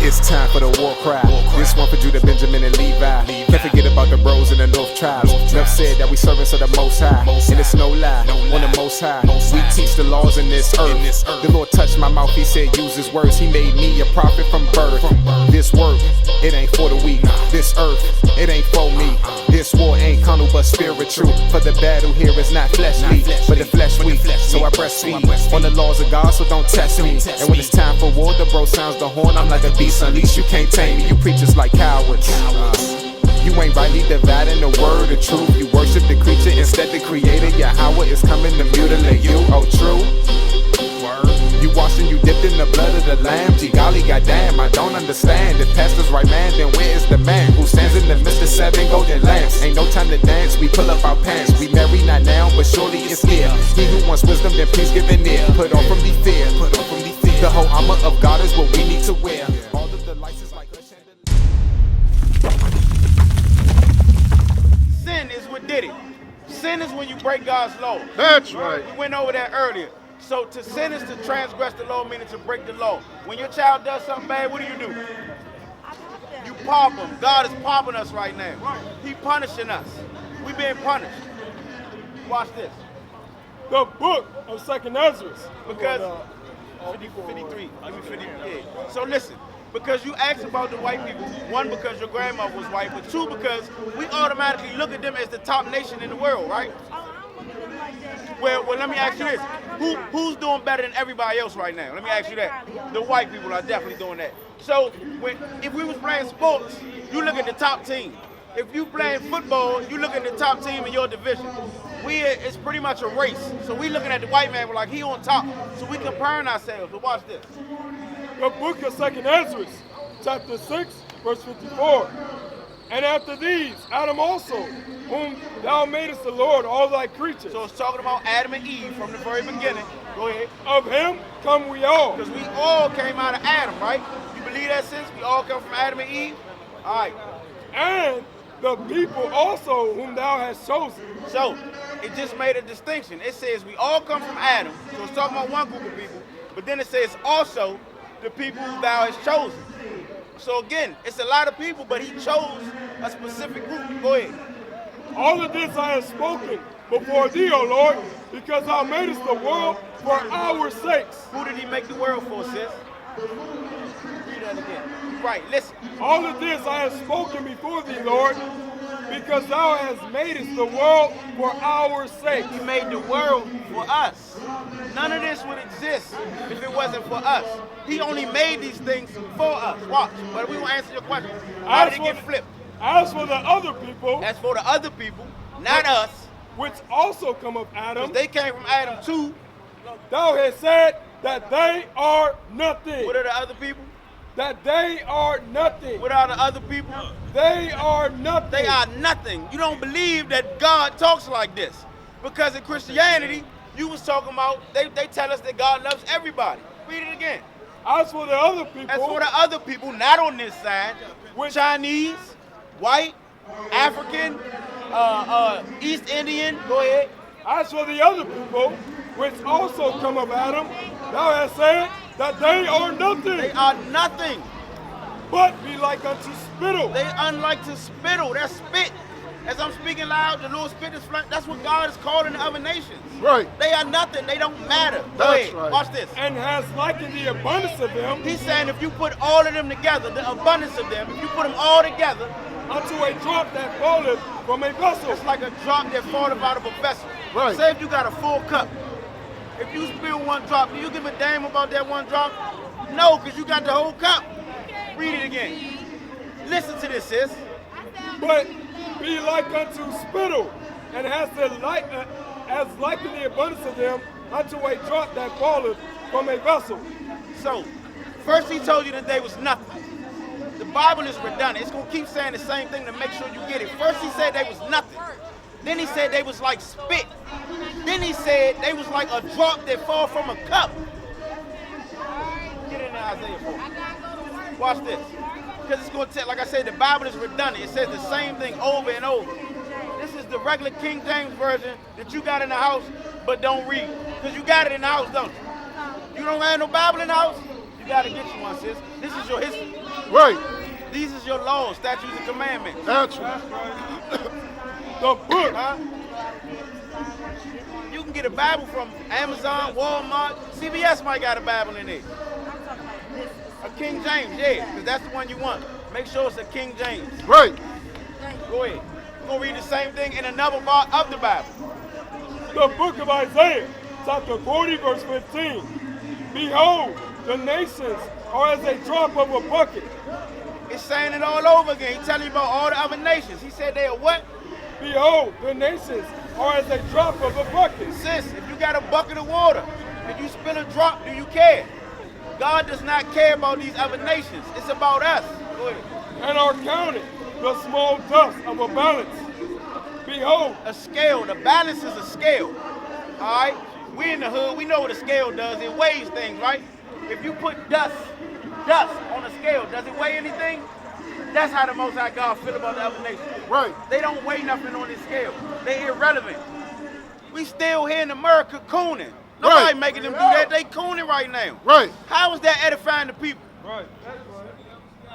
It's time for the war cry. This one for Judah, Benjamin, and Levi. Can't forget about the bros in the North tribes. Enough said that we servants of the Most High, and it's no lie. On the Most High, we teach the laws in this earth. The Lord touched my mouth, He said use His words. He made me a prophet from birth. This work, it ain't for the weak. This earth, it ain't for me. This war ain't carnal but spiritual. For the battle here is not fleshly, but the flesh weak. So I breastfeed on the laws of God, so don't test me. And when it's time for war, the bro sounds the horn. I'm like a beast unleashed, you can't tame me. You preachers like cowards. You ain't rightly dividing the word of truth. You worship the creature instead the creator. Yahweh is coming to mutilate you. Oh, true. You washed and you dipped in the blood of the lamb. Gee golly, goddamn, I don't understand. If pastor's right man, then where is the man who stands in the midst of 7 golden lamps? Ain't no time to dance, we pull up our pants. We marry not now, but surely it's near. He who wants wisdom, then please give an ear. Put on from the fear. The whole armor of God is what we need to wear. All of the lights is like a chandelier. Sin is what did it. Sin is when you break God's law. That's right. We went over that earlier. So to sin is to transgress the law, meaning to break the law. When your child does something bad, what do? You pop them. God is popping us right now. He punishing us. We being punished. Watch this. The book of 2nd Ezra. Because 53. Give me 50. Yeah. So listen. Because you asked about the white people, one, because your grandmother was white, but two, because we automatically look at them as the top nation in the world, right? Well, let me ask you this. Who's doing better than everybody else right now? Let me ask you that. The white people are definitely doing that. So if we was playing sports, you look at the top team. If you playing football, you look at the top team in your division. It's pretty much a race. So we looking at the white man, we're like, he on top. So we comparing ourselves. But watch this. The book of 2nd Ezra, chapter 6, verse 54. And after these, Adam also, whom thou madest the Lord, all thy creatures. So it's talking about Adam and Eve from the very beginning. Go ahead. Of him come we all. Because we all came out of Adam, right? You believe that since we all come from Adam and Eve? All right. And the people also whom thou hast chosen. So it just made a distinction. It says we all come from Adam. So it's talking about one group of people. But then it says also the people who thou hast chosen. So again, it's a lot of people, but he chose a specific group. Go ahead. All of this I have spoken before thee, O Lord, because thou madest the world for our sakes. Who did he make the world for, sis? Read that again. Right, listen. All of this I have spoken before thee, Lord, because thou hast madest the world for our sake. He made the world for us. None of this would exist if it wasn't for us. He only made these things for us. Watch. But we won't answer your question. How did it get flipped? As for the other people. As for the other people, not us. Which also come of Adam. They came from Adam too. Thou hast said that they are nothing. What are the other people? That they are nothing. What are the other people? They are nothing. They are nothing. You don't believe that God talks like this. Because in Christianity, you was talking about, they tell us that God loves everybody. Read it again. As for the other people. As for the other people, not on this side, Chinese, white, African, East Indian, go ahead. As for the other people, which also come of Adam, thou hast said that they are nothing. They are nothing. But be like unto spittle. They unlike to spittle. That's spit. As I'm speaking loud, the little spit is flying. That's what God is calling the other nations. Right. They are nothing. They don't matter. Go That's ahead. right. Watch this. And has likened the abundance of them. He's saying if you put all of them together, the abundance of them, if you put them all together, unto a drop that falleth from a vessel. It's like a drop that falleth out of a vessel. Right. Say if you got a full cup. If you spill one drop, do you give a damn about that one drop? No, because you got the whole cup. Read it again. Listen to this, sis. But be like unto spittle, and has the as likened the abundance of them unto a drop that falleth from a vessel. So, first he told you that they was nothing. The Bible is redundant. It's going to keep saying the same thing to make sure you get it. First he said they was nothing. Then he said they was like spit. Then he said they was like a drop that fall from a cup. Get in there, Isaiah 4. Watch this. Because it's going to tell, like I said, the Bible is redundant. It says the same thing over and over. This is the regular King James version that you got in the house, but don't read. Because you got it in the house, don't you? You don't have no Bible in the house? You got to get you one, sis. This is your history. Right. These is your laws, statutes, and commandments. That's right. The book. Huh? You can get a Bible from Amazon, Walmart. CVS might got a Bible in there. A King James, yeah, because that's the one you want. Make sure it's a King James. Right. Go ahead. We're going to read the same thing in another part of the Bible. The book of Isaiah, chapter 40, verse 15. Behold, the nations are as a drop of a bucket. It's saying it all over again. He's telling you about all the other nations. He said they are what? Behold, the nations are as a drop of a bucket. Sis, if you got a bucket of water and you spill a drop, do you care? God does not care about these other nations. It's about us. Go ahead. And are counted the small dust of a balance. Behold, A scale. The balance is a scale. All right? We in the hood. We know what a scale does. It weighs things, right? If you put dust on a scale, does it weigh anything? That's how the Most High God feel about the other nations. Right. They don't weigh nothing on this scale. They irrelevant. We still here in America cooning. Nobody Right. making them do that. They cooning right now. Right. How is that edifying the people? right.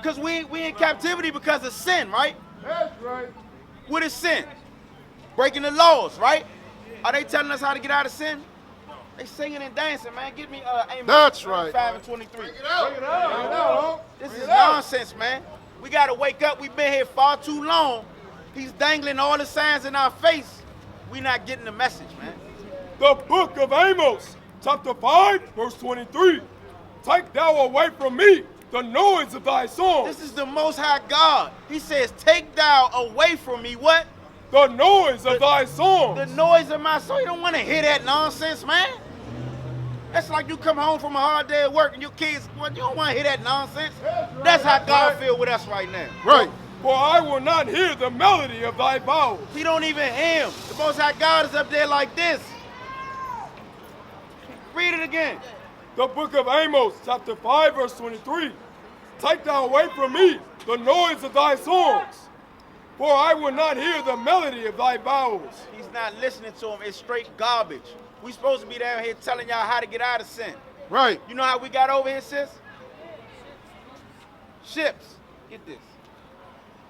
Because we in captivity because of sin, right? That's right. What is sin? Breaking the laws, right? Are they telling us how to get out of sin? They singing and dancing, man. Give me Amos That's right. 5 and 23. Bring it out. This is nonsense, man. We got to wake up. We've been here far too long. He's dangling all the signs in our face. We not getting the message, man. The book of Amos, chapter 5, verse 23. Take thou away from me the noise of thy song. This is the Most High God. He says, take thou away from me what? The noise of thy song. The noise of my soul. You don't want to hear that nonsense, man. That's like you come home from a hard day at work and your kids, well, you don't want to hear that nonsense. That's how God feel with us right now. Right. For I will not hear the melody of thy vows. He don't even hear him. The Most High God is up there like this. Read it again. The book of Amos, chapter 5, verse 23. Take thou away from me the noise of thy songs, for I will not hear the melody of thy vows. He's not listening to him. It's straight garbage. We supposed to be down here telling y'all how to get out of sin. Right. You know how we got over here, sis? Ships. Get this.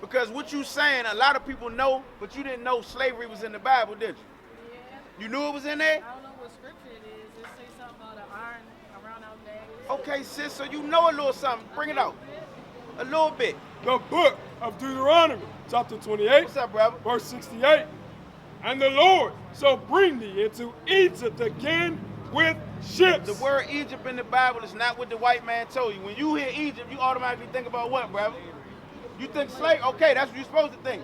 Because what you saying, a lot of people know, but you didn't know slavery was in the Bible, did you? Yeah. You knew it was in there? I don't know what scripture it is. It says something about an iron around our neck. Okay, sis, so you know a little something. Bring it out. A little bit. The book of Deuteronomy, chapter 28, What's up, brother? verse 68. And the Lord shall bring thee into Egypt again with ships. The word Egypt in the Bible is not what the white man told you. When you hear Egypt, you automatically think about what, brother? You think slave? Okay, that's what you're supposed to think.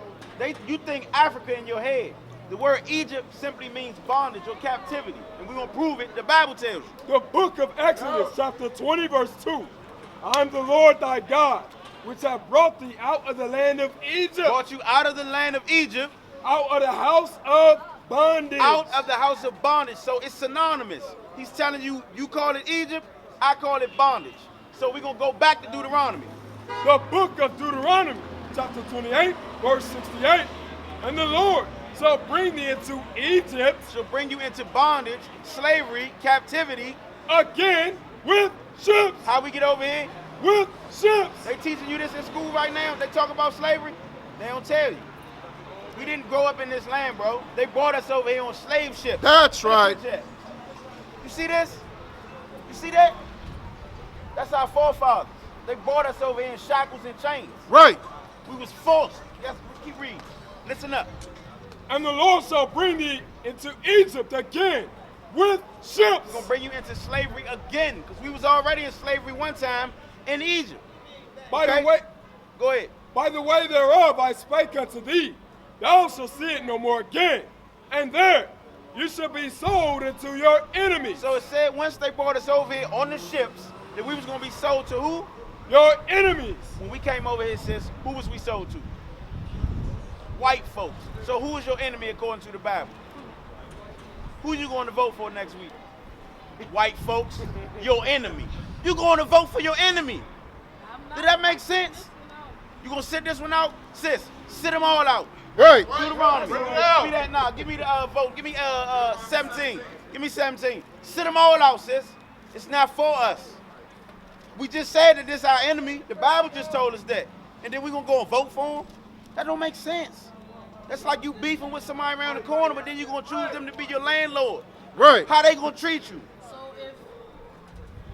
You think Africa in your head. The word Egypt simply means bondage or captivity. And we're going to prove it. The Bible tells you. The book of Exodus, chapter 20, verse 2. I am the Lord thy God, which have brought thee out of the land of Egypt, Brought you out of the land of Egypt, out of the house of bondage. out of the house of bondage. So it's synonymous. He's telling you, you call it Egypt, I call it bondage. So we're going to go back to Deuteronomy. The book of Deuteronomy, chapter 28, verse 68. And the Lord shall bring thee into Egypt She'll bring you into bondage, slavery, captivity. again with ships. How we get over here? With ships. They teaching you this in school right now. They talk about slavery. They don't tell you. We didn't grow up in this land, bro. They brought us over here on slave ships. That's right. You see this? You see that? That's our forefathers. They brought us over here in shackles and chains. Right. We was forced. Yes, keep reading. Listen up. And the Lord shall bring thee into Egypt again with ships. We're gonna bring you into slavery again, because we was already in slavery one time in Egypt. By Okay? the way, Go ahead. by the way thereof I spake unto thee, thou shalt see it no more again. And there you shall be sold into your enemies. So it said once they brought us over here on the ships, that we was gonna be sold to who? Your enemies. When we came over here, sis, who was we sold to? White folks. So who is your enemy according to the Bible? Who you going to vote for next week? White folks, your enemy. You going to vote for your enemy. Did that make sense? You gonna sit this one out? Sis, sit them all out. Right. Deuteronomy. Give me that now. Give me the vote. Give me 17. Give me 17. Sit them all out, sis. It's not for us. We just said that this our enemy. The Bible just told us that. And then we gonna go and vote for him? That don't make sense. That's like you beefing with somebody around the corner, but then you gonna choose them to be your landlord. Right. How they gonna treat you? So if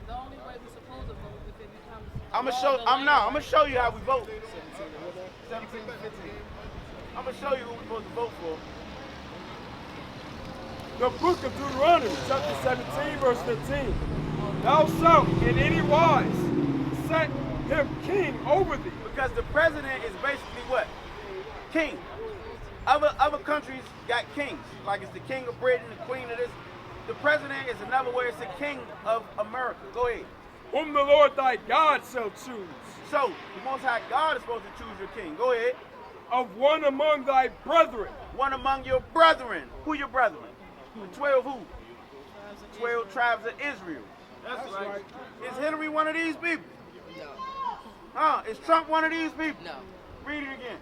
the only way we're supposed to vote if it becomes I'm gonna show you how we vote. 17, 15. I'm gonna show you who we're supposed to vote for. The book of Deuteronomy, chapter 17, verse 15. Thou shalt in any wise set him king over thee. Because the president is basically what? King. Other countries got kings. Like it's the king of Britain, the queen of this. The president is another word. It's the king of America. Go ahead. Whom the Lord thy God shall choose. So, the Most High God is supposed to choose your king. Go ahead. Of one among thy brethren. One among your brethren. Who your brethren? 12 who? 12 tribes of Israel. That's right. Is Hillary one of these people? No. Is Trump one of these people? No. Read it again.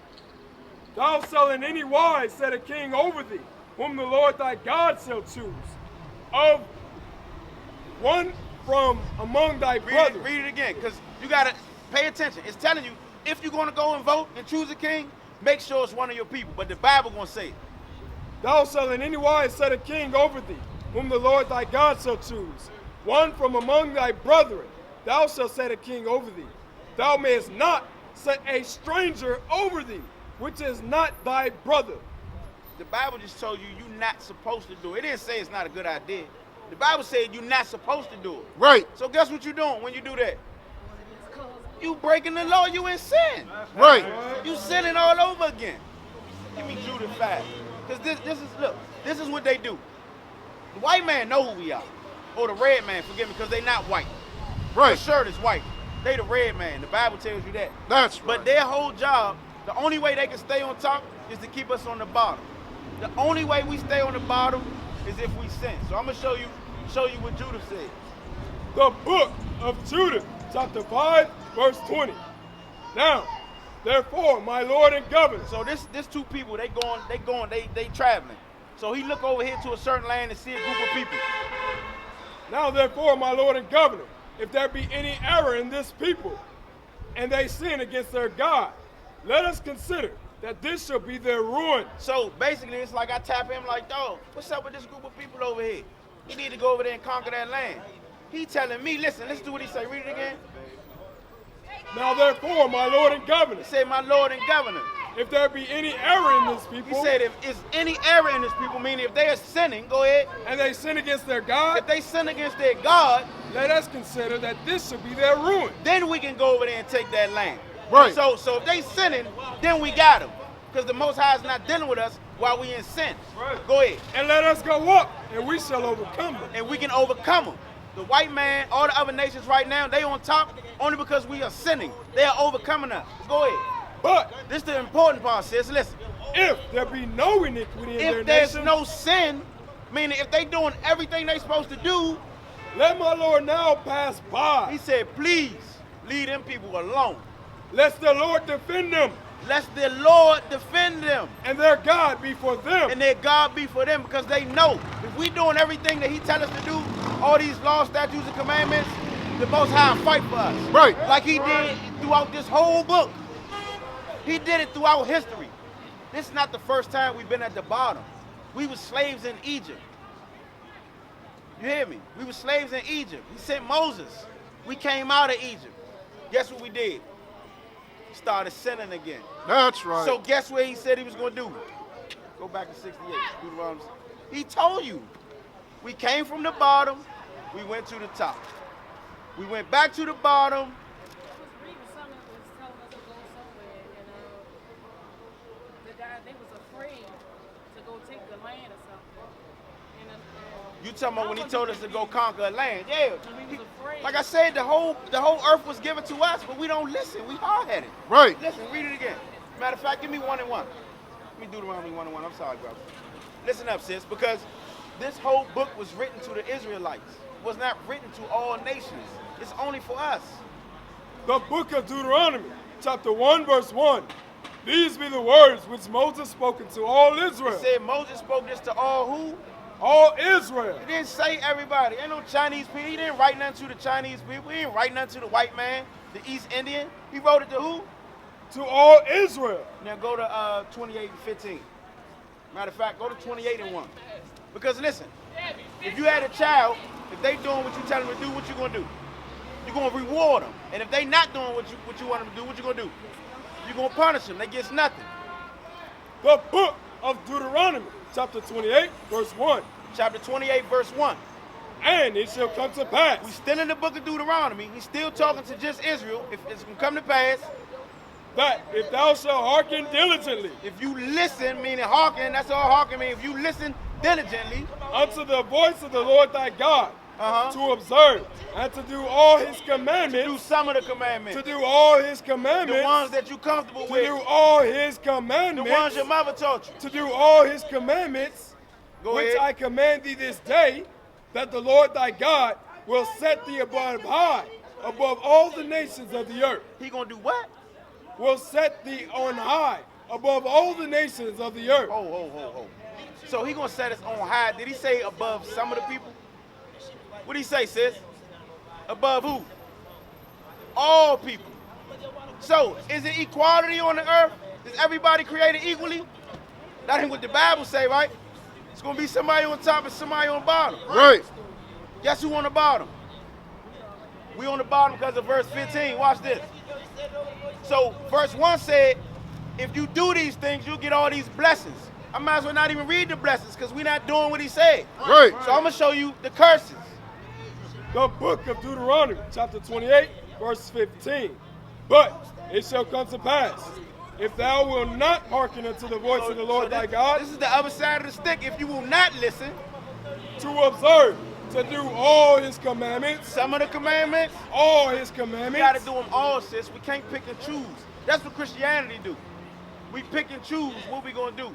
Thou shalt in any wise set a king over thee, whom the Lord thy God shall choose. Of one from among thy brethren. Read it again, because you got to pay attention. It's telling you, if you're going to go and vote and choose a king, make sure it's one of your people. But the Bible going to say it. Thou shalt in any wise set a king over thee, whom the Lord thy God shall choose. One from among thy brethren, thou shalt set a king over thee. Thou mayest not set a stranger over thee, which is not thy brother. The Bible just told you you're not supposed to do it. It didn't say it's not a good idea. The Bible said you're not supposed to do it. Right. So guess what you're doing when you do that? You breaking the law, you in sin. Right. You sinning all over again. Give me Judith 5. Because this is what they do. The white man know who we are. Or the red man, forgive me, because they not white. Right. The shirt is white. They the red man. The Bible tells you that. That's right. But their whole job, the only way they can stay on top is to keep us on the bottom. The only way we stay on the bottom is if we sin. So I'm gonna show you what Judith said. The book of Judith, chapter 5, verse 20. Now, therefore, my Lord and governor. So this two people, they traveling. So he look over here to a certain land and see a group of people. Now, therefore, my Lord and governor, if there be any error in this people, and they sin against their God, let us consider that this shall be their ruin. So basically, it's like I tap him like, dog, what's up with this group of people over here? You need to go over there and conquer that land. He telling me, listen to what he say. Read it again. Now, therefore, my Lord and governor, He said, my Lord and governor. if there be any error in this people, He said, if is any error in this people, meaning if they are sinning, go ahead. and they sin against their God, If they sin against their God, let us consider that this shall be their ruin. then we can go over there and take that land. Right. So if they sinning, then we got them. Because the Most High is not dealing with us while we in sin. Right. Go ahead. And let us go up, and we shall overcome them. And we can overcome them. The white man, all the other nations right now, they on top only because we are sinning. They are overcoming us. Go ahead. But This is the important part, sis. Listen. if there be no iniquity in their If there's nation, no sin, meaning if they doing everything they supposed to do, let my Lord now pass by, he said, please leave them people alone. lest the Lord defend them, Lest the Lord defend them and their God be for them. and their God be for them, because they know if we doing everything that he tell us to do, all these laws, statutes, and commandments, the Most High fight for us. Right. Like he did throughout this whole book. He did it throughout history. This is not the first time we've been at the bottom. We were slaves in Egypt. You hear me? We were slaves in Egypt. He sent Moses. We came out of Egypt. Guess what we did? Started sinning again. That's right. So guess what he said he was going to do? Go back to 68. Deuteronomy. He told you. We came from the bottom. We went to the top. We went back to the bottom. I was reading something that was telling us to go somewhere, and the guy, they was afraid to go take the land or something. And You talking about when he told us to go conquer a land? Yeah. we was afraid. Like I said, the whole earth was given to us, but we don't listen. We hard-headed. Right. Listen, read it again. Matter of fact, give me 1 and 1. Let me do Deuteronomy 1 and 1. I'm sorry, bro. Listen up, sis, because this whole book was written to the Israelites. It was not written to all nations. It's only for us. The book of Deuteronomy, chapter 1, verse 1. These be the words which Moses spoke unto all Israel. It said Moses spoke this to all who? all Israel. He didn't say everybody. Ain't no Chinese people. He didn't write nothing to the Chinese people. He didn't write nothing to the white man, the East Indian. He wrote it to who? To all Israel. Now go to 28 and 15. Matter of fact, go to 28 and 1. Because listen, if you had a child, if they doing what you tell them to do, what you gonna do? You're gonna reward them. And if they not doing what you want them to do, what you gonna do? You're gonna punish them. They gets nothing. The book of Deuteronomy, chapter 28, verse 1. Chapter 28, verse 1. And it shall come to pass. We still in the book of Deuteronomy. He's still talking to just Israel. If it's gonna come to pass, That if thou shalt hearken diligently if you listen, meaning hearken, that's all hearken means. If you listen diligently unto the voice of the Lord thy God, Uh-huh. to observe and to do all his do commandments, some of the commandments, to do all his the commandments, ones that you comfortable to with, do all his the ones commandments, your mother taught you. to do all his commandments, Go which ahead. I command thee this day, that the Lord thy God will set thee above high, above all the nations of the earth. He gonna do what? Will set thee on high, above all the nations of the earth. Ho. So he gonna set us on high. Did he say above some of the people? What did he say, sis? Above who? All people. So is it equality on the earth? Is everybody created equally? That ain't what the Bible say, right? It's gonna be somebody on top and somebody on the bottom. Right. Guess who on the bottom? We on the bottom because of verse 15. Watch this. So verse 1 said, if you do these things, you'll get all these blessings. I might as well not even read the blessings because we're not doing what he said. Right. So I'm going to show you the curses. The book of Deuteronomy, chapter 28, verse 15. But it shall come to pass, if thou wilt not hearken unto the voice of the Lord thy God, This is the other side of the stick. If you will not listen, to observe, to do all his commandments, some of the commandments, all his we got to commandments, do them all, sis. We can't pick and choose. That's what Christianity do. We pick and choose what we going to do.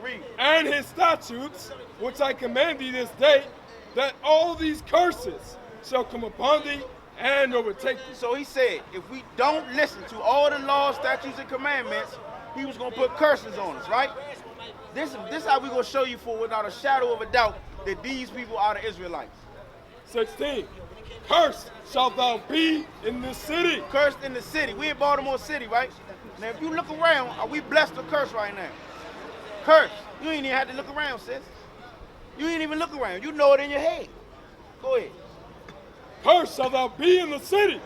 Read. and his statutes, which I command thee this day, that all these curses shall come upon thee and overtake thee. So he said, if we don't listen to all the laws, statutes, and commandments, he was going to put curses on us, right? This is how we're going to show you for without a shadow of a doubt that these people are the Israelites. 16. Cursed shalt thou be in this city. Cursed in the city. We in Baltimore City, right? Now, if you look around, are we blessed or cursed right now? Cursed. You ain't even have to look around, sis. You ain't even look around. You know it in your head. Go ahead. Cursed shalt thou be in the city,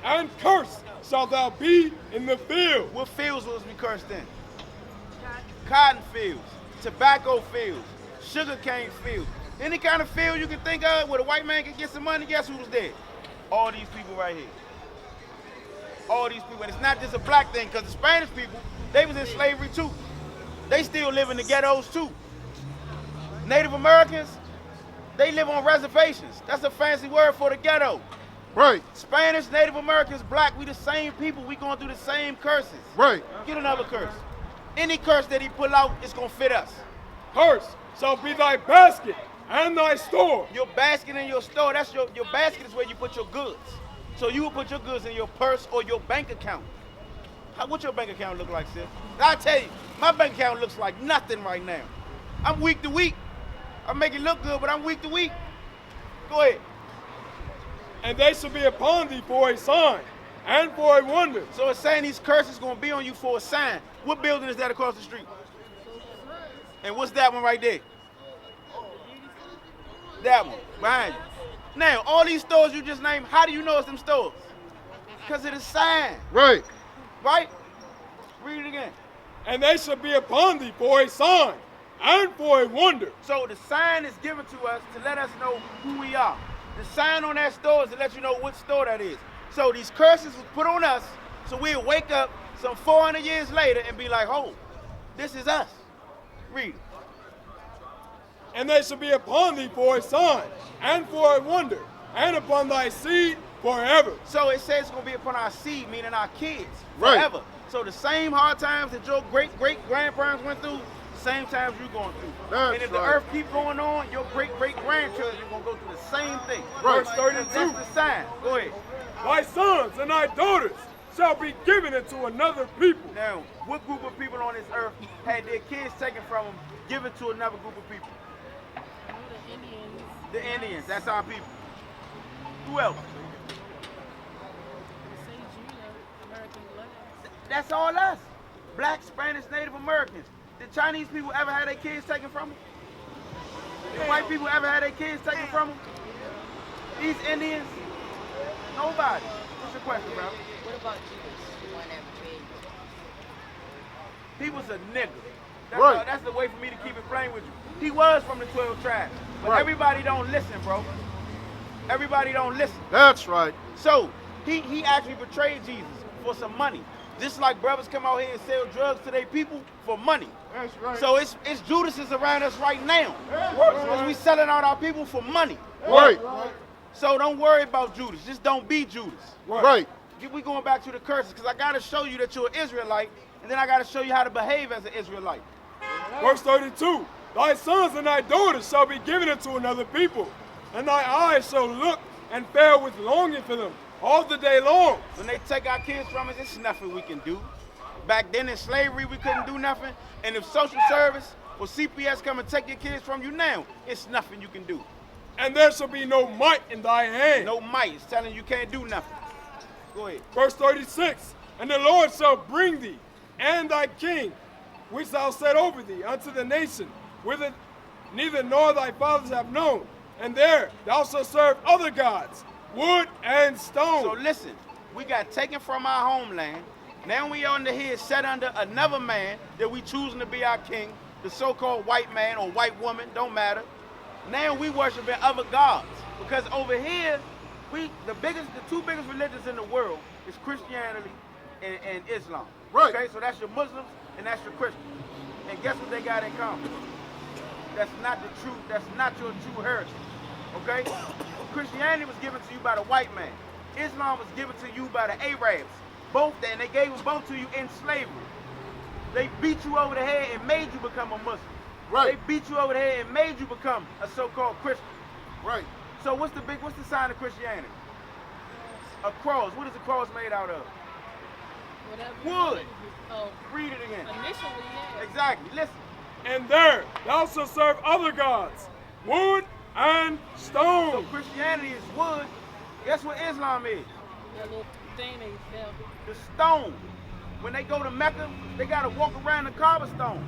and cursed shalt thou be in the field. What fields was we cursed in? Cotton fields, tobacco fields, sugarcane fields. Any kind of field you can think of where the white man can get some money, guess who was there? All these people right here. All these people. And it's not just a black thing, because the Spanish people, they was in slavery too. They still live in the ghettos too. Native Americans, they live on reservations. That's a fancy word for the ghetto. Right. Spanish, Native Americans, black, we the same people. We going through the same curses. Right. Get another curse. Any curse that he pull out, it's gonna fit us. Cursed shall be thy basket and thy store. Your basket in your store, that's your basket is where you put your goods. So you will put your goods in your purse or your bank account. What your bank account look like, sis? I'll tell you, my bank account looks like nothing right now. I'm week to week. I make it look good, but I'm week to week. Go ahead. And they shall be upon thee for a sign and for a wonder. So it's saying these curses gonna be on you for a sign. What building is that across the street? And what's that one right there? That one, behind you. Now, all these stores you just named, how do you know it's them stores? Because of the sign, Right. right? Read it again. And they shall be upon thee for a sign and for a wonder. So the sign is given to us to let us know who we are. The sign on that store is to let you know what store that is. So these curses was put on us, so we'll wake up some 400 years later and be like, oh, this is us. Read it. And they shall be upon thee for a sign and for a wonder, and upon thy seed forever. So it says it's going to be upon our seed, meaning our kids, Right. forever. So the same hard times that your great-great-grandparents went through, same times you're going through. That's and if the right. earth keep going on, your great-great-grandchildren are going to go through the same thing. Right. Verse 32. That's the sign. Go ahead. Thy sons and thy daughters shall be given into another people. Now, what group of people on this earth had their kids taken from them, given to another group of people? The Indians, that's our people. Who else? Say Judah, American land. That's all us. Black, Spanish, Native Americans. Did Chinese people ever have their kids taken from them? Did white people ever have their kids taken from them? These Indians? Nobody. What's your question, bro? What about Judas, the one that betrayed you? He was a nigga. Right. That's the way for me to keep it plain with you. He was from the 12 tribes. But Right. everybody don't listen, bro. Everybody don't listen. That's right. So, he actually betrayed Jesus for some money. Just like brothers come out here and sell drugs to their people for money. That's right. So it's Judases around us right now. Because we selling out our people for money. Right. So don't worry about Judas. Just don't be Judas. Right. We going back to the curses because I got to show you that you're an Israelite, and then I got to show you how to behave as an Israelite. Verse 32, thy sons and thy daughters shall be given unto another people, and thy eyes shall look and fare with longing for them all the day long. When they take our kids from us, it's nothing we can do. Back then in slavery, we couldn't do nothing. And if social service or CPS come and take your kids from you now, it's nothing you can do. And there shall be no might in thy hand. No might. It's telling you can't do nothing. Go ahead. Verse 36, and the Lord shall bring thee and thy king, which thou set over thee, unto the nation, whither neither nor thy fathers have known. And there thou shalt serve other gods, wood and stone. So listen, we got taken from our homeland. Now we under here set under another man that we choosing to be our king, the so-called white man or white woman, don't matter. Now we worshiping other gods. Because over here, the two biggest religions in the world is Christianity and Islam. Right. Okay, so that's your Muslims and that's your Christians. And guess what they got in common? That's not your true heritage. Okay? Christianity was given to you by the white man. Islam was given to you by the Arabs. And they gave them both to you in slavery. They beat you over the head and made you become a Muslim. Right. They beat you over the head and made you become a so-called Christian. Right. So what's the sign of Christianity? A cross. What is a cross made out of? Whatever. Wood. Oh, Read it again. initially, yeah. Exactly. Listen. And there thou shalt serve other gods, wood and So stone. Christianity is wood. Guess what Islam is? That little thing they felt. The stone. When they go to Mecca, they got to walk around the Kaaba stone.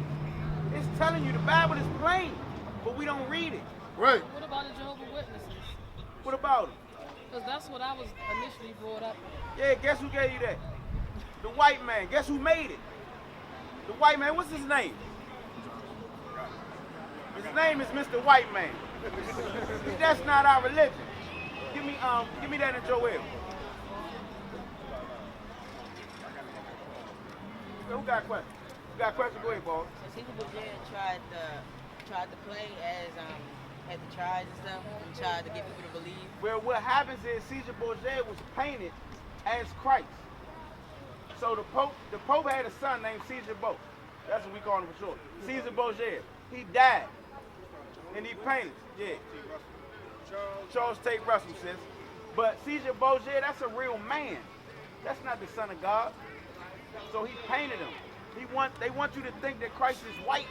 It's telling you the Bible is plain, but we don't read it. Right. What about the Jehovah's Witnesses? What about them? Because that's what I was initially brought up in. Yeah, guess who gave you that? The white man. Guess who made it? The white man. What's his name? His name is Mr. White Man. That's not our religion. Give me that in Joel. Who got a question? Who got a question? Go ahead, boss. So people tried to play as had the tribes and stuff and tried to get people to believe. Well, what happens is Caesar Borgia was painted as Christ. So the Pope had a son named Caesar Bo. That's what we call him for short. Caesar Borgia. He died. And he painted. Yeah. Charles Tate Russell says. But Caesar Borgia, that's a real man. That's not the son of God. So he painted him. They want you to think that Christ is white.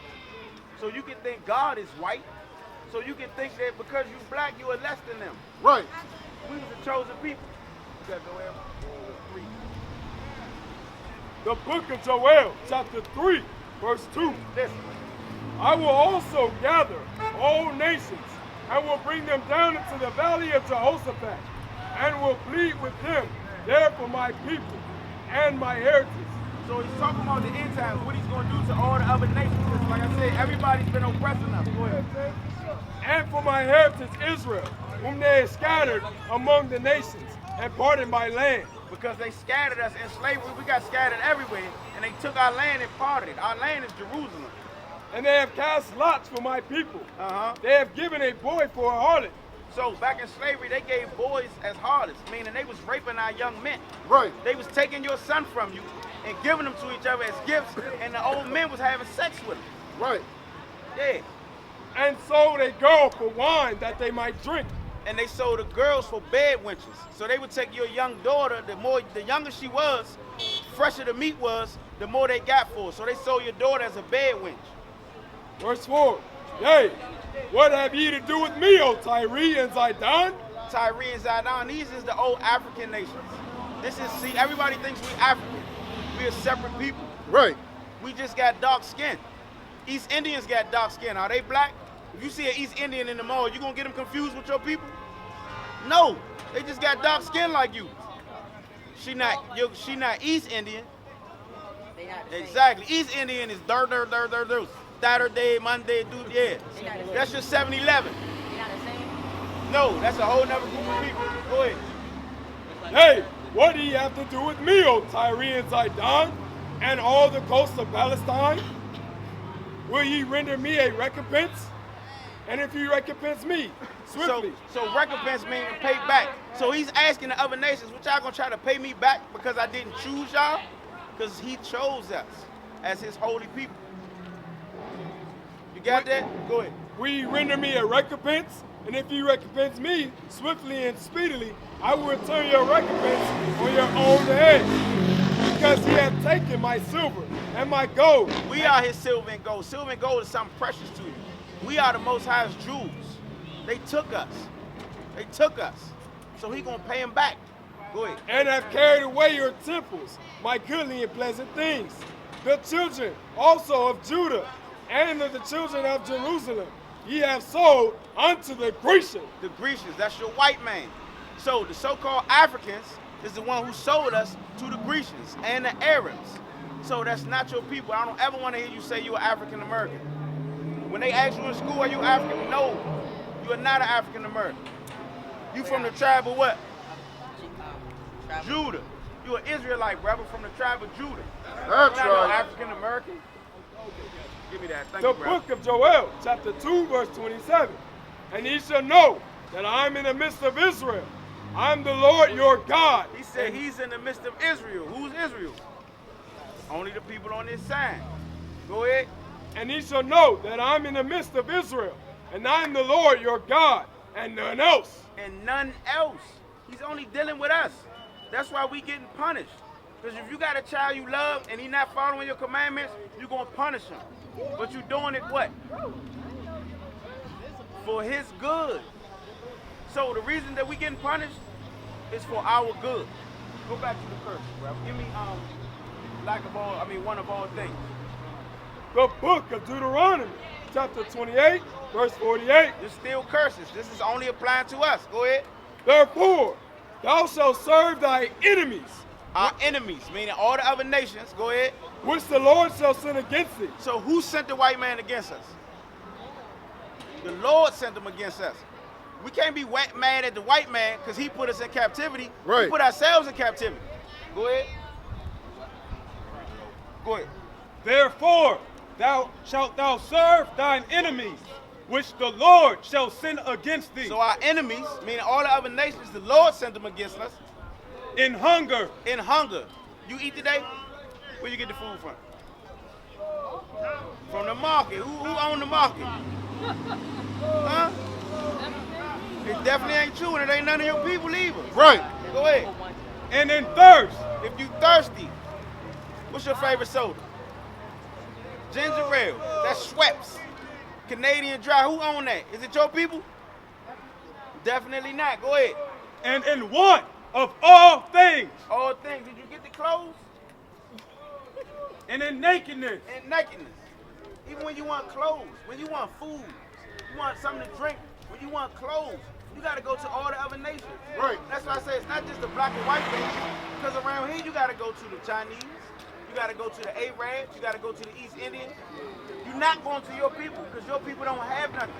So you can think God is white. So you can think that because you black, you are less than them. Right. We was the chosen people. You gotta go ahead. Read. The book of Joel, chapter 3, verse 2. Listen. I will also gather all nations and will bring them down into the valley of Jehoshaphat and will plead with them there for my people and my heritage. So he's talking about the end times, what he's going to do to all the other nations. 'Cause like I said, everybody's been oppressing us. Go ahead. And for my heritage Israel, whom they have scattered among the nations and parted my land. Because they scattered us in slavery, we got scattered everywhere, and they took our land and parted it. Our land is Jerusalem. And they have cast lots for my people. Uh-huh. They have given a boy for a harlot. So back in slavery, they gave boys as harlots, meaning they was raping our young men. Right. They was taking your son from you and giving them to each other as gifts, and the old men was having sex with them. Right. Yeah. And sold a girl for wine that they might drink. And they sold the girls for bed wenches. So they would take your young daughter, the younger she was, fresher the meat was, the more they got for her. So they sold your daughter as a bed wench. Verse 4. Yea, What have ye to do with me, O Tyre and Zidon? Tyre and Zidon, these is the old African nations. This is, see, everybody thinks we African. We are separate people. Right. We just got dark skin. East Indians got dark skin. Are they black? If you see an East Indian in the mall, you gonna get them confused with your people? No, they just got dark skin like you. She not East Indian. They not the same. Exactly. East Indian is Saturday, Monday, dude, yeah. That's your 7-Eleven. They not the same. No, that's a whole nother group of people. Go ahead. Hey, what do ye have to do with me, O Tyre and Zidon, and all the coasts of Palestine? Will ye render me a recompense? And if ye recompense me, swiftly. So recompense means pay back. So he's asking the other nations, what y'all gonna try to pay me back because I didn't choose y'all? Because he chose us as his holy people. You got that? Go ahead. Will ye render me a recompense? And if ye recompense me swiftly and speedily, I will return your recompense on your own head. Because ye have taken my silver and my gold. We are his silver and gold. Silver and gold is something precious to you. We are the Most High's jewels. They took us. They took us. So he gonna pay him back. Go ahead. And have carried away your temples, my goodly and pleasant things. The children also of Judah and of the children of Jerusalem ye have sold unto the Grecians. The Grecians, that's your white man. So the so-called Africans is the one who sold us to the Grecians and the Arabs. So that's not your people. I don't ever want to hear you say you're African American. When they ask you in school, are you African? No, you are not an African American. You from the tribe of what? Judah. You an Israelite, brother, from the tribe of Judah. That's You're not no right. African American. Give me that. Thank The you, brother. book of Joel, chapter 2, verse 27. And ye shall know that I am in the midst of Israel. I am the Lord your God. He said he's in the midst of Israel. Who's Israel? Only the people on this side. Go ahead. And ye shall know that I am in the midst of Israel. And I am the Lord your God, and none else. And none else. He's only dealing with us. That's why we getting punished. Because if you got a child you love and he not following your commandments, you're going to punish him. But you doing it what? For his good. So the reason that we getting punished is for our good. Go back to the curse, bro. Give me one of all things. The book of Deuteronomy, chapter 28, verse 48. There's still curses. This is only applying to us. Go ahead. Therefore, thou shalt serve thy enemies, Our enemies, meaning all the other nations. Go ahead. which the Lord shall send against thee. So who sent the white man against us? The Lord sent them against us. We can't be mad at the white man because he put us in captivity. Right. We put ourselves in captivity. Go ahead. Go ahead. Therefore, thou shalt serve thine enemies, which the Lord shall send against thee. So our enemies, meaning all the other nations, the Lord sent them against us In hunger, in hunger. You eat today? Where you get the food from? From the market. Who own the market? Huh? It definitely ain't true, and it ain't none of your people either. Right. Go ahead. and in thirst. If you thirsty, what's your favorite soda? Ginger ale. That's Schweppes. Canadian Dry. Who own that? Is it your people? Definitely not. Go ahead. And in want of all things, All things. Did you get the clothes? and in nakedness, And nakedness. Even when you want clothes, when you want food, you want something to drink, when you want clothes, you got to go to all the other nations. Right. That's why I say it's not just the black and white thing. Because around here, you got to go to the Chinese, you got to go to the Arabs, you got to go to the East Indians. You're not going to your people because your people don't have nothing.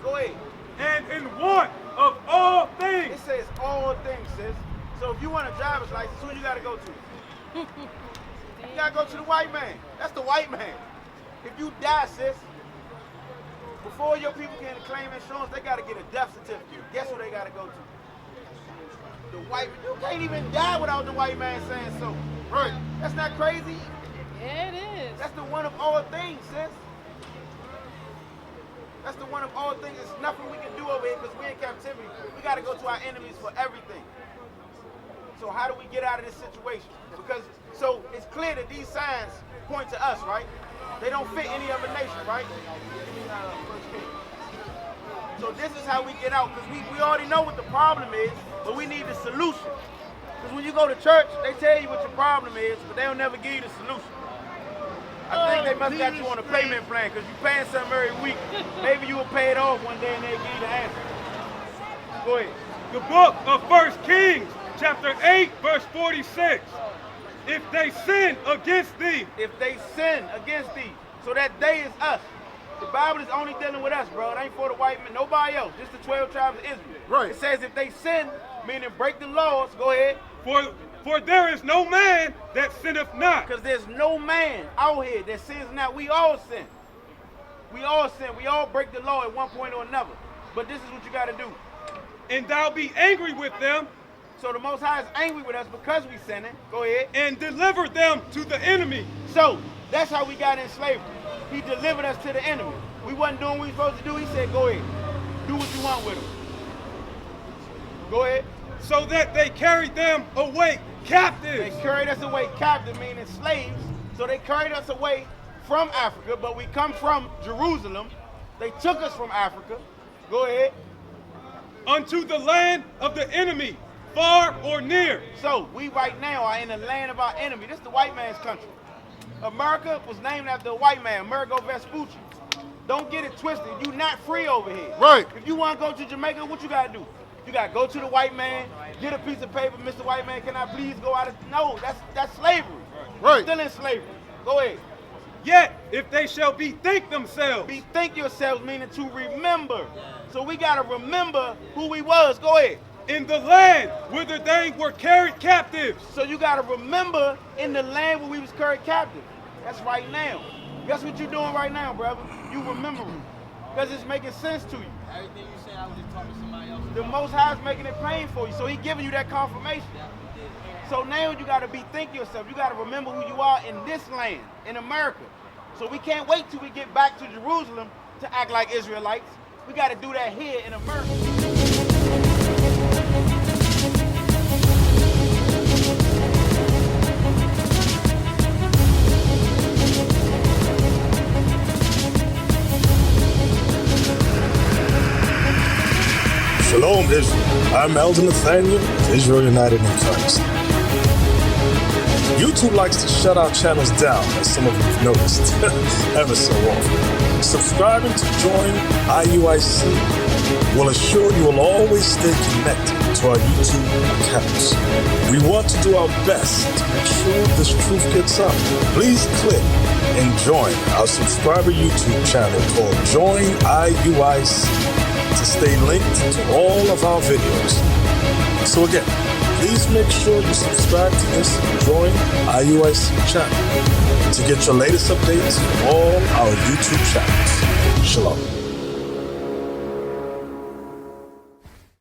Go ahead. and in want of all things. It says all things, sis. So if you want a driver's license, who you got to go to? You got to go to the white man. That's the white man. If you die, sis, before your people can claim insurance, they got to get a death certificate. Guess who they got to go to? The white man. You can't even die without the white man saying so. Right. That's not crazy. Yeah, it is. That's the one of all things, sis. That's the one of all things. There's nothing we can do over here because we're in captivity. We got to go to our enemies for everything. So how do we get out of this situation? Because, so it's clear that these signs point to us, right? They don't fit any other nation, right? Give me, First Kings. So this is how we get out, because we already know what the problem is, but we need the solution. Because when you go to church, they tell you what your problem is, but they'll never give you the solution. I think they must have got you on a payment plan, because you're paying something every week. Maybe you will pay it off one day and they'll give you the answer. Go ahead. The book of 1 Kings, chapter 8, verse 46. If they sin against thee. If they sin against thee. So that they is us. The Bible is only dealing with us, bro. It ain't for the white man, nobody else. Just the 12 tribes of Israel. Right. It says if they sin, meaning break the laws, go ahead. For there is no man that sinneth not. Because there's no man out here that sins not. We all sin. We all sin. We all break the law at one point or another. But this is what you got to do. And thou be angry with them. So the Most High is angry with us because we sinning. Go ahead. And deliver them to the enemy. So that's how we got in slavery. He delivered us to the enemy. We wasn't doing what we supposed to do. He said, go ahead. Do what you want with them. Go ahead. So that they carried them away captives. They carried us away captive, meaning slaves. So they carried us away from Africa, but we come from Jerusalem. They took us from Africa. Go ahead. Unto the land of the enemy, far or near. So we right now are in the land of our enemy. This is the white man's country. America was named after a white man, Amerigo Vespucci. Don't get it twisted. You not free over here. Right. If you want to go to Jamaica, what you got to do? You got to go to the white man, get a piece of paper, Mr. White Man, can I please go out of... No, that's slavery. Right. Still in slavery. Go ahead. Yet, if they shall bethink themselves. Bethink yourselves, meaning to remember. So we got to remember who we was. Go ahead. In the land whither they were carried captives. So you got to remember in the land where we was carried captive. That's right now. Guess what you're doing right now, brother? You remembering. Because it's making sense to you. Everything you said, I was just talking to somebody else. The Most High is making it plain for you. So he giving you that confirmation. So now you got to bethink yourself. You got to remember who you are in this land, in America. So we can't wait till we get back to Jerusalem to act like Israelites. We got to do that here in America. Shalom, Israel. I'm Elder Nathaniel, Israel United in Christ. YouTube likes to shut our channels down, as some of you have noticed, ever so often. Subscribing to join IUIC will assure you will always stay connected to our YouTube accounts. We want to do our best to make sure this truth gets out. Please click and join our subscriber YouTube channel called Join IUIC to stay linked to all of our videos. So again, please make sure you subscribe to this Join IUIC channel to get your latest updates from all our YouTube channels. Shalom.